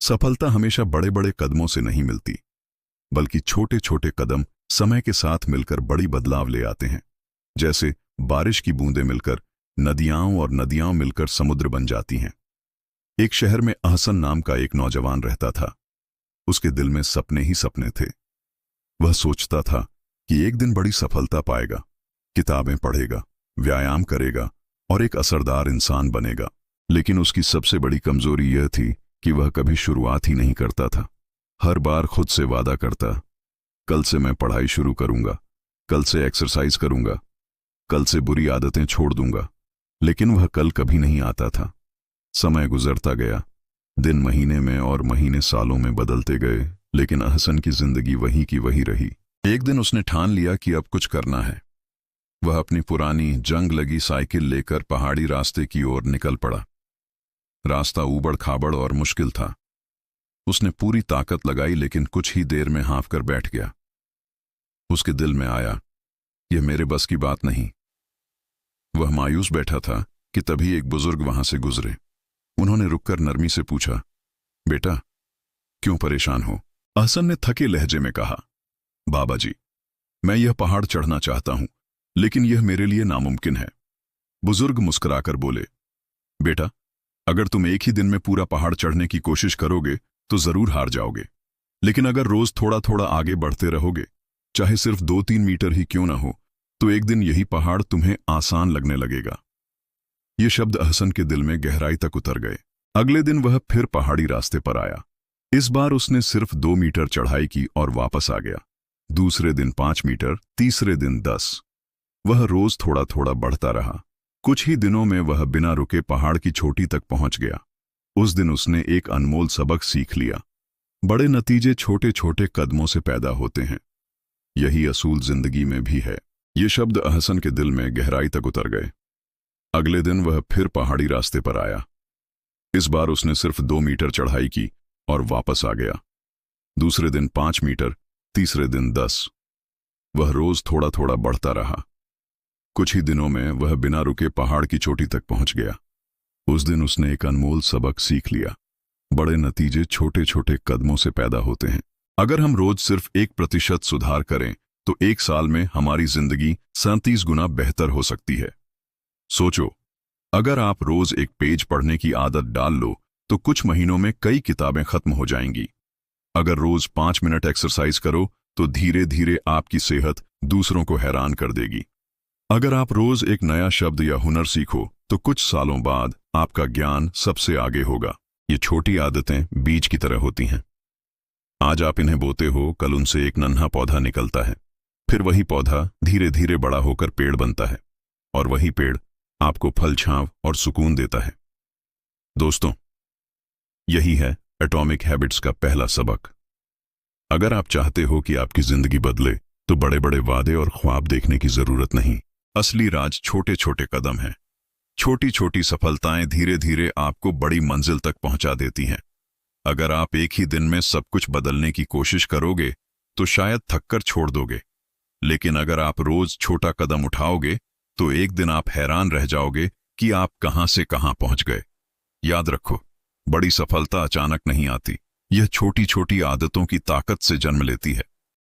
सफलता हमेशा बड़े बड़े कदमों से नहीं मिलती, बल्कि छोटे छोटे कदम समय के साथ मिलकर बड़ी बदलाव ले आते हैं। जैसे बारिश की बूंदें मिलकर नदियां और नदियां मिलकर समुद्र बन जाती हैं। एक शहर में अहसन नाम का एक नौजवान रहता था। उसके दिल में सपने ही सपने थे। वह सोचता था कि एक दिन बड़ी सफलता पाएगा, किताबें पढ़ेगा, व्यायाम करेगा और एक असरदार इंसान बनेगा। लेकिन उसकी सबसे बड़ी कमजोरी यह थी कि वह कभी शुरुआत ही नहीं करता था। हर बार खुद से वादा करता, कल से मैं पढ़ाई शुरू करूंगा, कल से एक्सरसाइज करूंगा, कल से बुरी आदतें छोड़ दूंगा, लेकिन वह कल कभी नहीं आता था। समय गुजरता गया, दिन महीने में और महीने सालों में बदलते गए, लेकिन अहसन की जिंदगी वही की वही रही। एक दिन उसने ठान लिया कि अब कुछ करना है। वह अपनी पुरानी जंग लगी साइकिल लेकर पहाड़ी रास्ते की ओर निकल पड़ा। रास्ता ऊबड़ खाबड़ और मुश्किल था। उसने पूरी ताकत लगाई, लेकिन कुछ ही देर में हांफ कर बैठ गया। उसके दिल में आया, यह मेरे बस की बात नहीं। वह मायूस बैठा था कि तभी एक बुजुर्ग वहां से गुजरे। उन्होंने रुककर नरमी से पूछा, बेटा, क्यों परेशान हो? अहसन ने थके लहजे में कहा, बाबा जी, मैं यह पहाड़ चढ़ना चाहता हूं, लेकिन यह मेरे लिए नामुमकिन है। बुजुर्ग मुस्कुराकर बोले, बेटा, अगर तुम एक ही दिन में पूरा पहाड़ चढ़ने की कोशिश करोगे तो जरूर हार जाओगे। लेकिन अगर रोज थोड़ा थोड़ा आगे बढ़ते रहोगे, चाहे सिर्फ 2-3 मीटर ही क्यों ना हो, तो एक दिन यही पहाड़ तुम्हें आसान लगने लगेगा। ये शब्द अहसन के दिल में गहराई तक उतर गए। अगले दिन वह फिर पहाड़ी रास्ते पर आया। इस बार उसने सिर्फ 2 मीटर चढ़ाई की और वापस आ गया। दूसरे दिन 5 मीटर, तीसरे दिन 10। वह रोज थोड़ा थोड़ा बढ़ता रहा। कुछ ही दिनों में वह बिना रुके पहाड़ की चोटी तक पहुंच गया। उस दिन उसने एक अनमोल सबक सीख लिया, बड़े नतीजे छोटे छोटे कदमों से पैदा होते हैं। यही असूल जिंदगी में भी है। ये शब्द अहसन के दिल में गहराई तक उतर गए। अगले दिन वह फिर पहाड़ी रास्ते पर आया। इस बार उसने सिर्फ 2 मीटर चढ़ाई की और वापस आ गया। दूसरे दिन 5 मीटर, तीसरे दिन 10। वह रोज थोड़ा थोड़ा बढ़ता रहा। कुछ ही दिनों में वह बिना रुके पहाड़ की चोटी तक पहुंच गया। उस दिन उसने एक अनमोल सबक सीख लिया, बड़े नतीजे छोटे छोटे कदमों से पैदा होते हैं। अगर हम रोज सिर्फ 1% सुधार करें तो एक साल में हमारी जिंदगी 37 गुना बेहतर हो सकती है। सोचो, अगर आप रोज एक पेज पढ़ने की आदत डाल लो तो कुछ महीनों में कई किताबें खत्म हो जाएंगी। अगर रोज 5 मिनट एक्सरसाइज करो तो धीरे धीरे आपकी सेहत दूसरों को हैरान कर देगी। अगर आप रोज एक नया शब्द या हुनर सीखो तो कुछ सालों बाद आपका ज्ञान सबसे आगे होगा। ये छोटी आदतें बीज की तरह होती हैं। आज आप इन्हें बोते हो, कल उनसे एक नन्हा पौधा निकलता है। फिर वही पौधा धीरे धीरे बड़ा होकर पेड़ बनता है, और वही पेड़ आपको फल, छांव और सुकून देता है। दोस्तों, यही है एटॉमिक हैबिट्स का पहला सबक। अगर आप चाहते हो कि आपकी जिंदगी बदले तो बड़े बड़े वादे और ख्वाब देखने की जरूरत नहीं। असली राज छोटे छोटे कदम हैं। छोटी छोटी सफलताएं धीरे धीरे आपको बड़ी मंजिल तक पहुंचा देती हैं। अगर आप एक ही दिन में सब कुछ बदलने की कोशिश करोगे तो शायद थककर छोड़ दोगे, लेकिन अगर आप रोज छोटा कदम उठाओगे तो एक दिन आप हैरान रह जाओगे कि आप कहां से कहां पहुंच गए। याद रखो, बड़ी सफलता अचानक नहीं आती, यह छोटी छोटी आदतों की ताकत से जन्म लेती है।